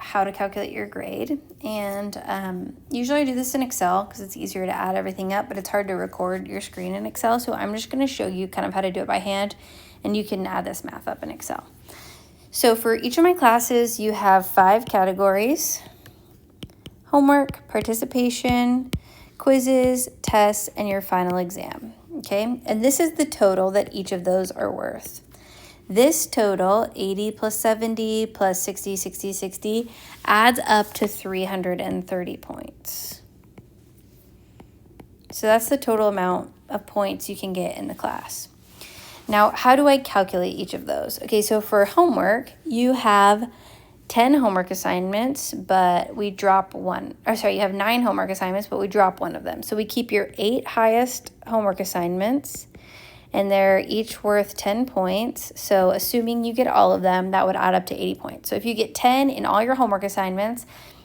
how to calculate your grade. And usually I do this in Excel because it's easier to add everything up, but it's hard to record your screen in Excel. So I'm just going to show you kind of how to do it by hand, and you can add this math up in Excel. So for each of my classes, you have 5 categories: homework, participation, quizzes, tests, and your final exam. Okay, and this is the total that each of those are worth. This total, 80 plus 70 plus 60, 60, 60, adds up to 330 points. So that's the total amount of points you can get in the class. Now, how do I calculate each of those? Okay, so for homework, you have 10 homework assignments, but we drop one. Or sorry, you have 9 homework assignments, but we drop one of them. So we keep your 8 highest homework assignments, and they're each worth 10 points. So assuming you get all of them, that would add up to 80 points. So if you get 10 in all your homework assignments,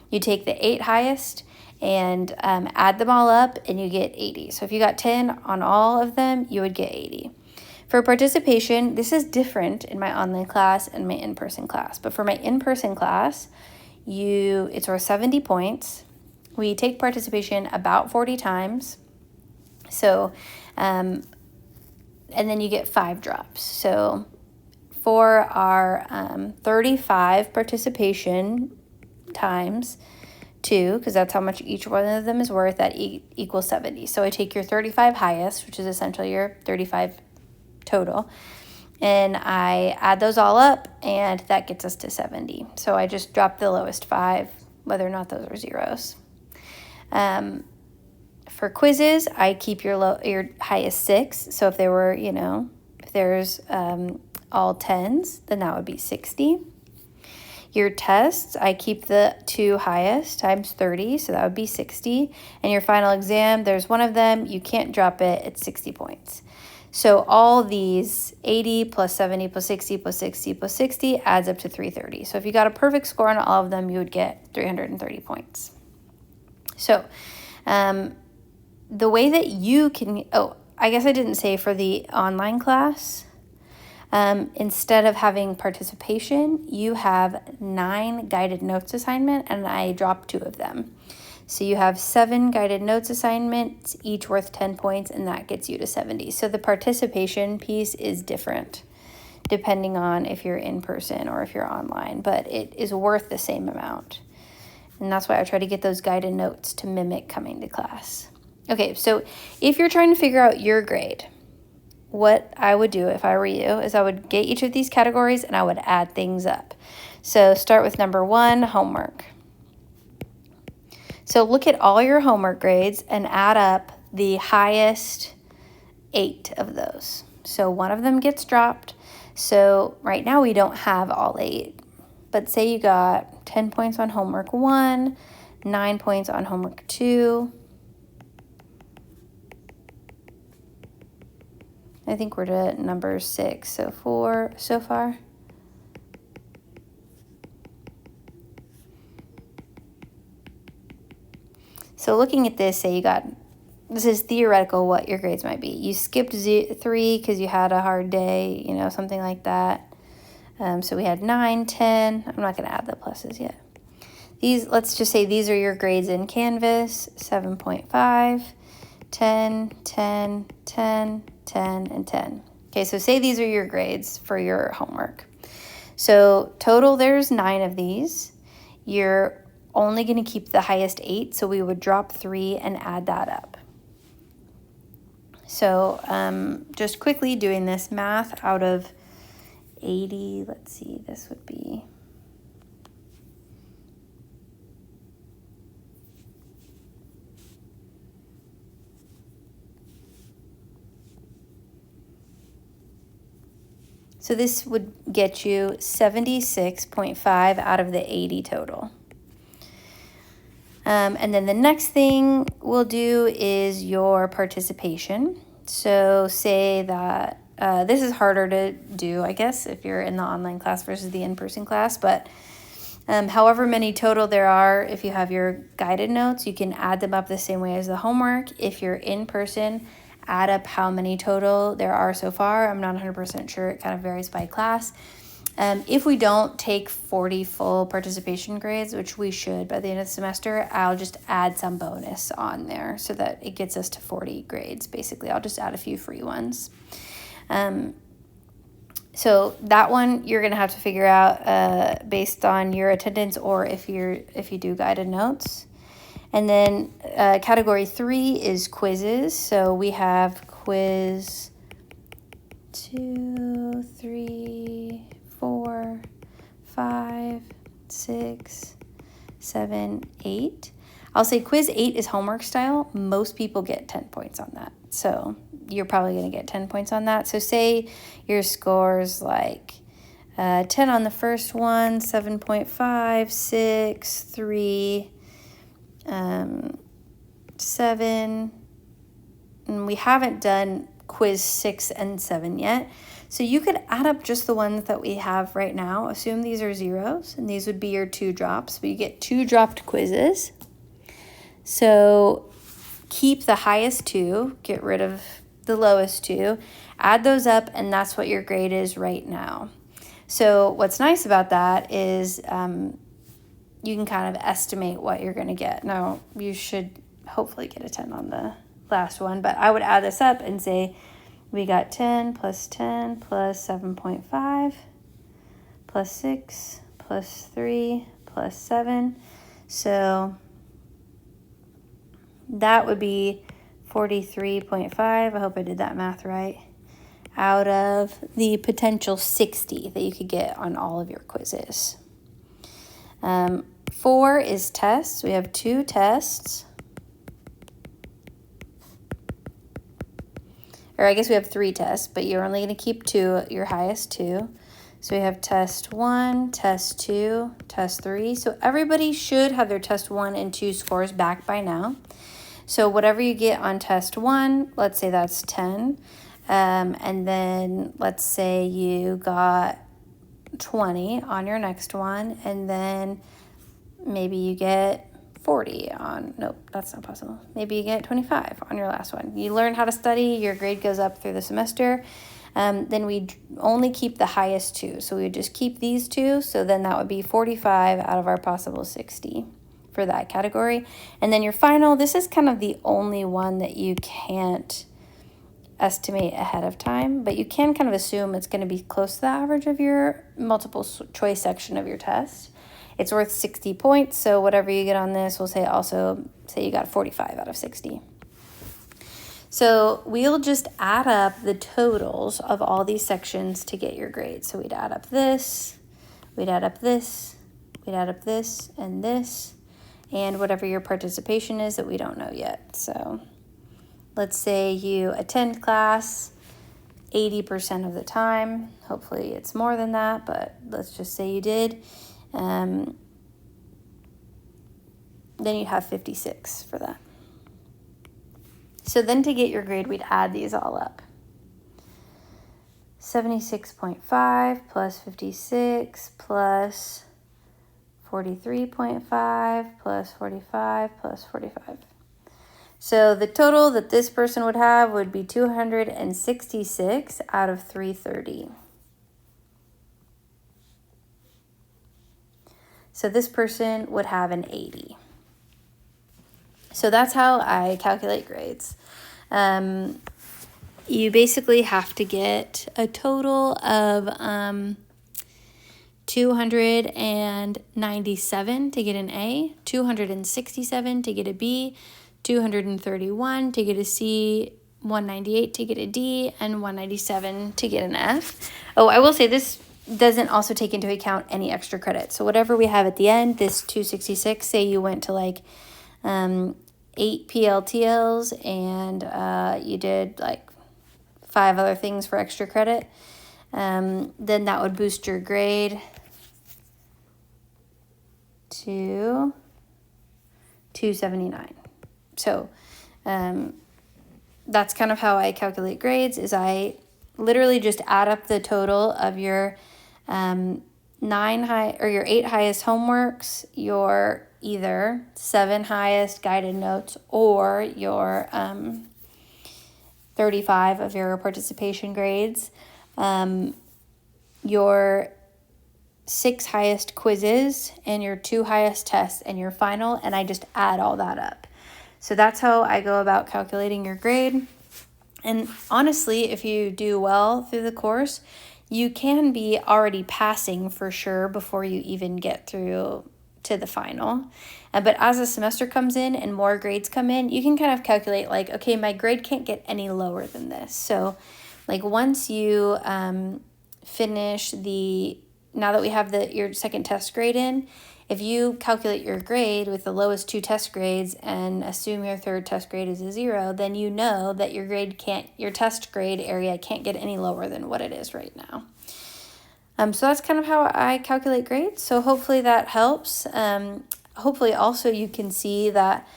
you take the 8 highest and add them all up, and you get 80. So if you got 10 on all of them, you would get 80. For participation, this is different in my online class and my in-person class. But for my in-person class, it's worth 70 points. We take participation about 40 times. So, and then you get 5 drops. So for our 35 participation times 2, because that's how much each one of them is worth, that equals 70. So I take your 35 highest, which is essentially your 35 total, and I add those all up, and that gets us to 70. So I just drop the lowest 5, whether or not those are zeros. For quizzes, I keep your highest 6. So if there were, if there's all 10s, then that would be 60. Your tests, I keep the 2 highest times 30, so that would be 60. And your final exam, there's one of them, you can't drop it, it's 60 points. So all these 80 plus 70 plus 60 plus 60 plus 60 adds up to 330. So if you got a perfect score on all of them, you would get 330 points. So the way that you can, I guess I didn't say for the online class, instead of having participation, you have 9 guided notes assignment, and I dropped 2 of them. So you have 7 guided notes assignments, each worth 10 points, and that gets you to 70. So the participation piece is different depending on if you're in person or if you're online, but it is worth the same amount. And that's why I try to get those guided notes to mimic coming to class. Okay, so if you're trying to figure out your grade, what I would do if I were you is I would get each of these categories and I would add things up. So start with number 1, homework. So look at all your homework grades and add up the highest 8 of those. So one of them gets dropped. So right now we don't have all 8. But say you got 10 points on homework 1, 9 points on homework 2. I think we're to number 6, so 4 so far. So looking at this, say this is theoretical what your grades might be. You skipped 3 because you had a hard day, something like that. So we had 9, 10. I'm not going to add the pluses yet. Let's just say these are your grades in Canvas: 7.5, 10, 10, 10, 10, and 10. Okay, so say these are your grades for your homework. So total, there's 9 of these. You're only going to keep the highest 8, so we would drop 3 and add that up. So just quickly doing this math out of 80, let's see, this would be... So this would get you 76.5 out of the 80 total. And then the next thing we'll do is your participation. So say that this is harder to do, I guess, if you're in the online class versus the in-person class. But however many total there are, if you have your guided notes, you can add them up the same way as the homework. If you're in person, add up how many total there are so far. I'm not 100% sure. It kind of varies by class. If we don't take 40 full participation grades, which we should by the end of the semester, I'll just add some bonus on there so that it gets us to 40 grades. Basically, I'll just add a few free ones. So that one you're gonna have to figure out based on your attendance, or if you do guided notes. And then category 3 is quizzes. So we have quiz 2, 3, 4, 5, 6, 7, 8. I'll say quiz 8 is homework style. Most people get 10 points on that. So you're probably going to get 10 points on that. So say your score's like 10 on the first one, 7.5, 6, 3, 7. And we haven't done quiz 6 and 7 yet. So you could add up just the ones that we have right now. Assume these are zeros, and these would be your 2 drops. But you get 2 dropped quizzes. So keep the highest 2, get rid of the lowest 2, add those up, and that's what your grade is right now. So what's nice about that is you can kind of estimate what you're going to get. Now, you should hopefully get a 10 on the last one, but I would add this up and say we got 10 plus 7.5 plus 6 plus 3 plus 7. So that would be 43.5. I hope I did that math right. Out of the potential 60 that you could get on all of your quizzes. 4 is tests. We have 2 tests. Or I guess we have 3 tests, but you're only going to keep 2, your highest 2. So we have test 1, test 2, test 3. So everybody should have their test 1 and 2 scores back by now. So whatever you get on test 1, let's say that's 10. And then let's say you got 20 on your next one, and then maybe you get 40 on, nope, that's not possible. Maybe you get 25 on your last one. You learn how to study, your grade goes up through the semester. Then we only keep the highest 2. So we would just keep these 2. So then that would be 45 out of our possible 60 for that category. And then your final, this is kind of the only one that you can't estimate ahead of time, but you can kind of assume it's going to be close to the average of your multiple choice section of your test. It's worth 60 points, so whatever you get on this, we'll say also, say you got 45 out of 60. So we'll just add up the totals of all these sections to get your grade. So we'd add up this, we'd add up this, we'd add up this, and whatever your participation is that we don't know yet. So let's say you attend class 80% of the time. Hopefully it's more than that, but let's just say you did. Then you have 56 for that. So then to get your grade, we'd add these all up. 76.5 plus 56 plus 43.5 plus 45 plus 45. So the total that this person would have would be 266 out of 330. So this person would have an 80. So that's how I calculate grades. You basically have to get a total of 297 to get an A, 267 to get a B, 231 to get a C, 198 to get a D, and 197 to get an F. Oh, I will say this doesn't also take into account any extra credit. So whatever we have at the end, this 266, say you went to like 8 PLTLs and you did like 5 other things for extra credit, then that would boost your grade to 279. So that's kind of how I calculate grades, is I literally just add up the total of your 8 highest homeworks, your either 7 highest guided notes, or your 35 of your participation grades, your 6 highest quizzes and your 2 highest tests and your final, and I just add all that up. So that's how I go about calculating your grade. And honestly, if you do well through the course, you can be already passing for sure before you even get through to the final. But as the semester comes in and more grades come in, you can kind of calculate like, okay, my grade can't get any lower than this. So like once you finish now that we have your second test grade in, if you calculate your grade with the lowest 2 test grades and assume your third test grade is a 0, then you know that your test grade area can't get any lower than what it is right now. So that's kind of how I calculate grades. So hopefully that helps. Hopefully also you can see that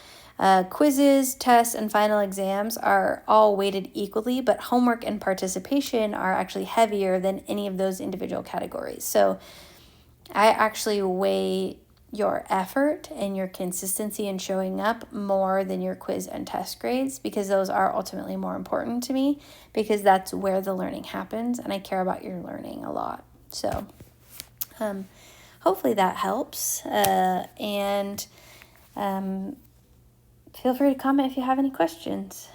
quizzes, tests, and final exams are all weighted equally, but homework and participation are actually heavier than any of those individual categories. So I actually weigh your effort and your consistency in showing up more than your quiz and test grades, because those are ultimately more important to me, because that's where the learning happens and I care about your learning a lot. So hopefully that helps, and feel free to comment if you have any questions.